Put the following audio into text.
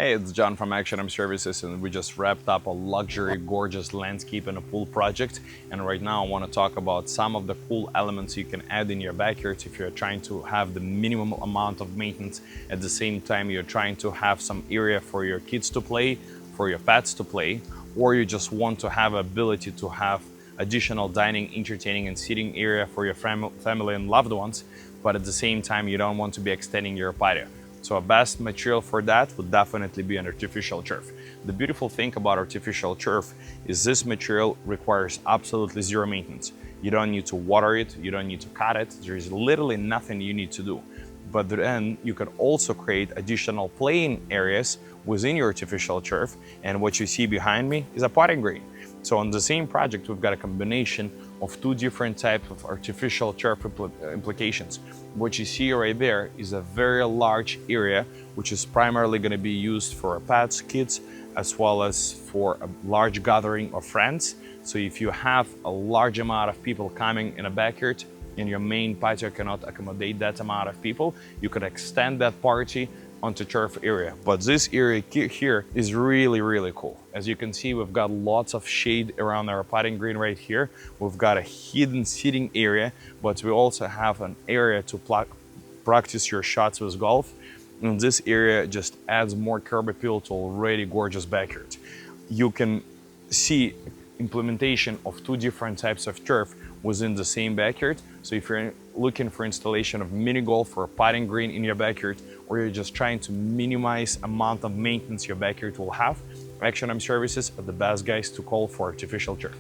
Hey, it's John from Action Services, and we just wrapped up a luxury, gorgeous landscape and a pool project. And right now I want to talk about some of the cool elements you can add in your backyard if you're trying to have the minimum amount of maintenance. At the same time, you're trying to have some area for your kids to play, for your pets to play, or you just want to have ability to have additional dining, entertaining, and seating area for your family and loved ones, but at the same time, you don't want to be extending your patio. So a best material for that would definitely be an artificial turf. The beautiful thing about artificial turf is this material requires absolutely zero maintenance. You don't need to water it, you don't need to cut it, there's literally nothing you need to do. But then you can also create additional playing areas within your artificial turf, and what you see behind me is a potting green. So on the same project, we've got a combination of two different types of artificial turf implications. What you see right there is a very large area, which is primarily going to be used for pets, kids, as well as for a large gathering of friends. So if you have a large amount of people coming in a backyard and your main patio cannot accommodate that amount of people, you could extend that party onto turf area. But this area here is really cool. As you can see, we've got lots of shade around our potting green right here. We've got a hidden seating area, but we also have an area to practice your shots with golf. And this area just adds more curb appeal to already gorgeous backyard. You can see implementation of two different types of turf within the same backyard. So if you're looking for installation of mini golf or a potting green in your backyard, or you're just trying to minimize amount of maintenance your backyard will have, Action Services are the best guys to call for artificial turf.